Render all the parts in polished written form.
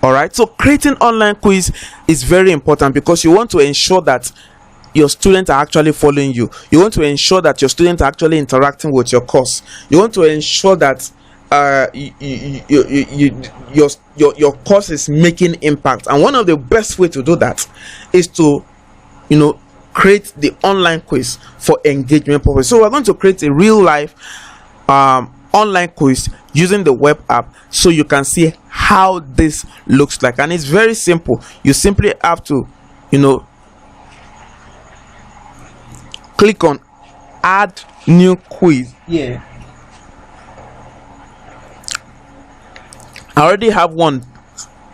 All right, so creating online quiz is very important because you want to ensure that your students are actually following you. You want to ensure that your students are actually interacting with your course. You want to ensure that your course is making impact. And one of the best way to do that is to create the online quiz for engagement purpose. So we're going to create a real life online quiz using the web app, so you can see how this looks like. And it's very simple. You simply have to click on add new quiz here. I already have one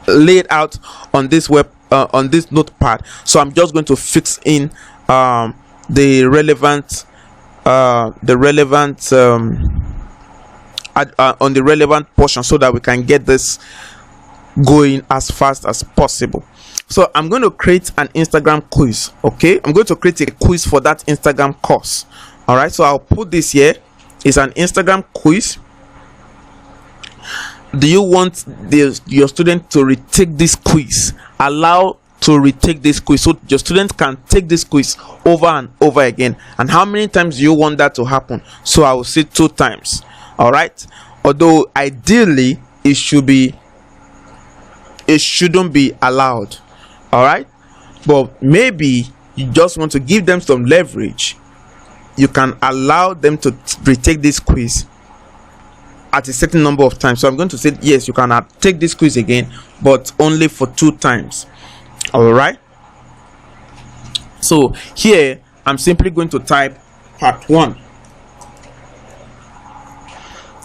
laid out on this on this notepad, so I'm just going to fix in the relevant on the relevant portion, so that we can get this going as fast as possible. So I'm going to create an Instagram quiz. Okay, I'm going to create a quiz for that Instagram course. All right, so I'll put this here. It's an Instagram quiz. Do you want your student to retake this quiz? Allow to retake this quiz, so your students can take this quiz over and over again. And how many times do you want that to happen? So I will say 2 times. All right, although ideally it shouldn't be allowed. All right, but maybe you just want to give them some leverage. You can allow them to retake this quiz at a certain number of times. So I'm going to say yes, you can take this quiz again, but only for 2 times. All right, so here I'm simply going to type part 1.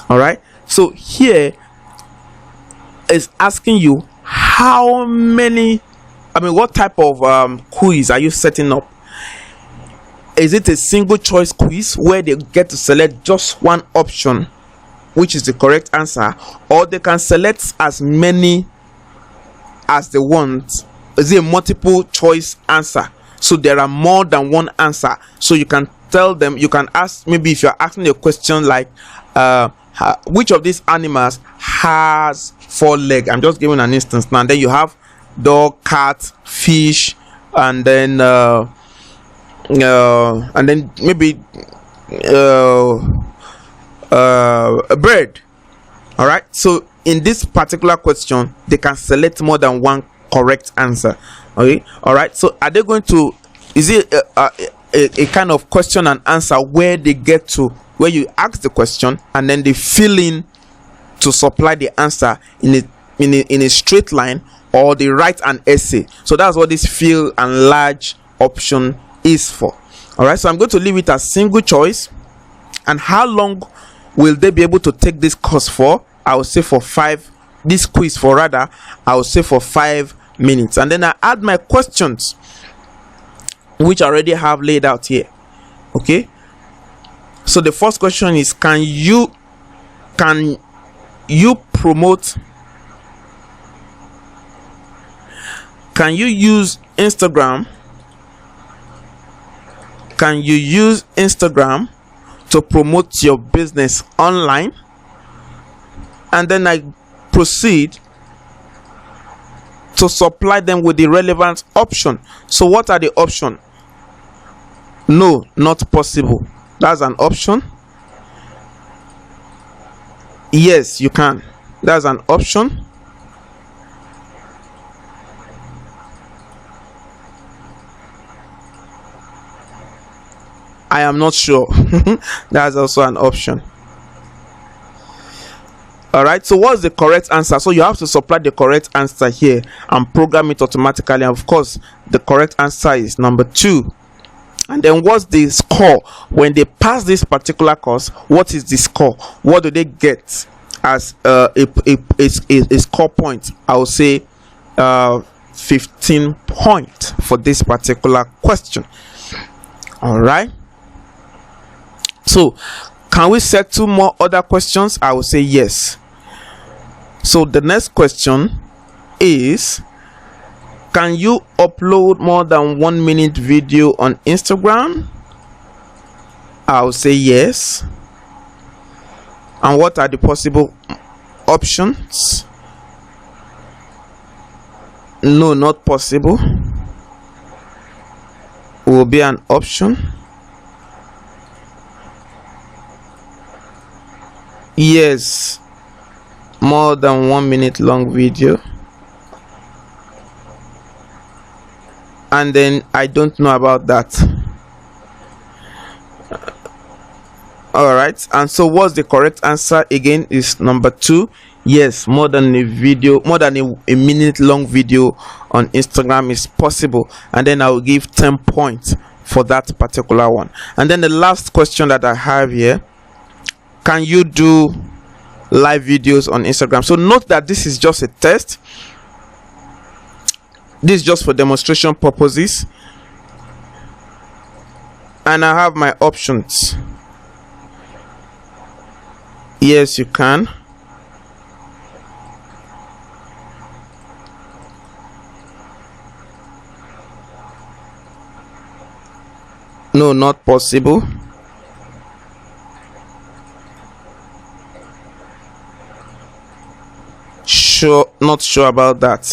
All right, so here is asking you what type of quiz are you setting up? Is it a single choice quiz where they get to select just one option, which is the correct answer, or they can select as many as they want? Is it a multiple choice answer, so there are more than one answer? So you can tell them, you can ask, maybe if you're asking a question like which of these animals has 4 legs? I'm just giving an instance now. And then you have dog, cat, fish, and then maybe a bird. All right, so in this particular question they can select more than one correct answer. Okay, all right, so are they going to, is it a kind of question and answer where they get to, where you ask the question and then they fill in to supply the answer in a straight line, or they write an essay? So that's what this fill and large option is for. All right, so I'm going to leave it as single choice. And how long will they be able to take this course for? I will say for 5, this quiz for rather, I will say for 5 minutes. And then I add my questions, which I already have laid out here. Okay, so the first question is, can you promote, can you use Instagram to promote your business online? And then I proceed to supply them with the relevant option. So what are the options? No, not possible. That's an option. Yes, you can. That's an option. I am not sure. That's also an option. All right, so what's the correct answer? So you have to supply the correct answer here and program it automatically. And of course, the correct answer is number 2. And then what's the score when they pass this particular course? What is the score? What do they get as a score point? I will say 15 points for this particular question. All right, so can we set 2 more other questions? I will say yes. So the next question is, can you upload more than 1 minute video on Instagram? I will say yes. And what are the possible options? No, not possible will be an option. Yes, more than 1 minute long video. And then I don't know about that. All right, and so what's the correct answer again? Is number 2. Yes, more than a minute long video on Instagram is possible, and then I will give 10 points for that particular one. And then the last question that I have here: can you do live videos on Instagram? So note that this is just a test. This is just for demonstration purposes, and I have my options. Yes, you can. No, not possible. Sure, not sure about that.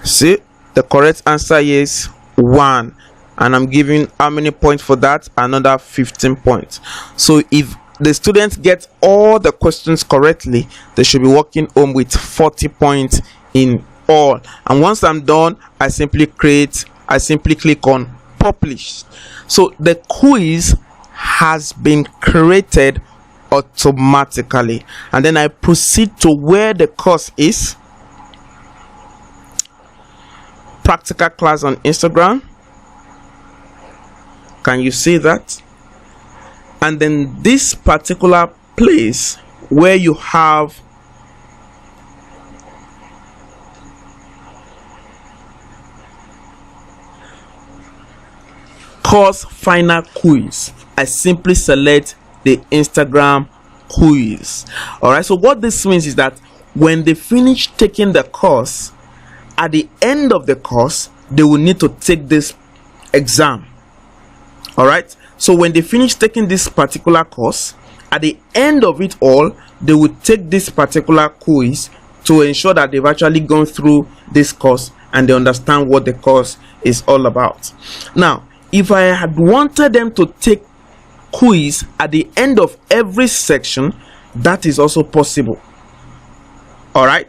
See, the correct answer is 1, and I'm giving how many points for that? Another 15 points. So if the students get all the questions correctly, they should be walking home with 40 points in all. And once I'm done, I simply click on publish. So the quiz has been created automatically, and then I proceed to where the course is. Practical class on Instagram. Can you see that? And then this particular place where you have course final quiz, I simply select the Instagram quiz. All right, so what this means is that when they finish taking the course, at the end of the course, they will need to take this exam. All right, so when they finish taking this particular course, at the end of it all, they will take this particular quiz to ensure that they've actually gone through this course and they understand what the course is all about. Now, if I had wanted them to take quiz at the end of every section, that is also possible. All right,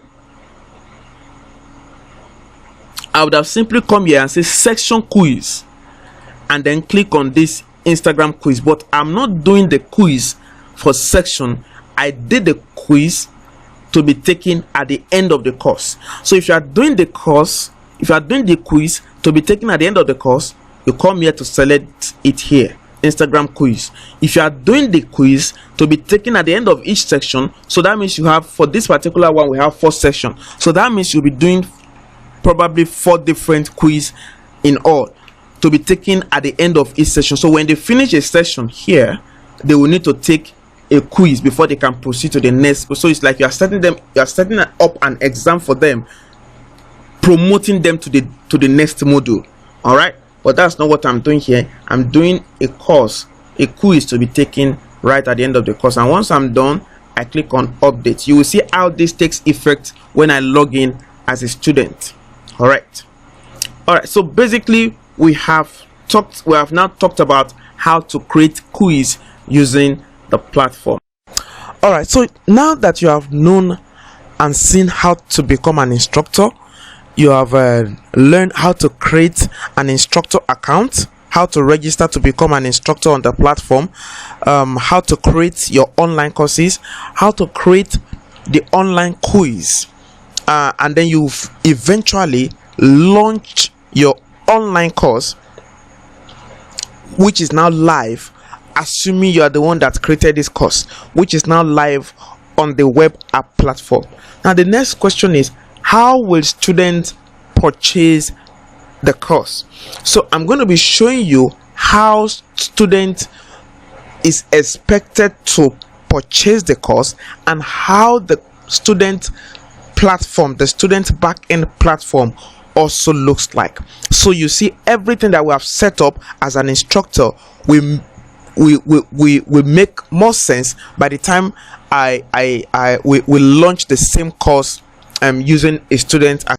I would have simply come here and say section quiz, and then click on this Instagram quiz. But I'm not doing the quiz for section. I did the quiz to be taken at the end of the course. So if you are doing the quiz to be taken at the end of the course, you come here to select it here, Instagram quiz. If you are doing the quiz to be taken at the end of each section, so that means you have, for this particular one, we have 4 sections. So that means you'll be doing probably 4 different quiz in all to be taken at the end of each session. So when they finish a session here, they will need to take a quiz before they can proceed to the next. So it's like you are setting up an exam for them, promoting them to the next module. All right, but that's not what I'm doing here. I'm doing a quiz to be taken right at the end of the course. And once I'm done, I click on update. You will see how this takes effect when I log in as a student. All right, so basically we have now talked about how to create quiz using the platform. All right, so now that you have known and seen how to become an instructor, you have learned how to create an instructor account, how to register to become an instructor on the platform, how to create your online courses, how to create the online quiz, and then you've eventually launched your online course, which is now live, assuming you are the one that created this course, which is now live on the web app platform. Now the next question is, how will students purchase the course? So I'm going to be showing you how student is expected to purchase the course and how the student platform, the student backend platform, also looks like. So you see, everything that we have set up as an instructor will make more sense by the time we launch the same course using a student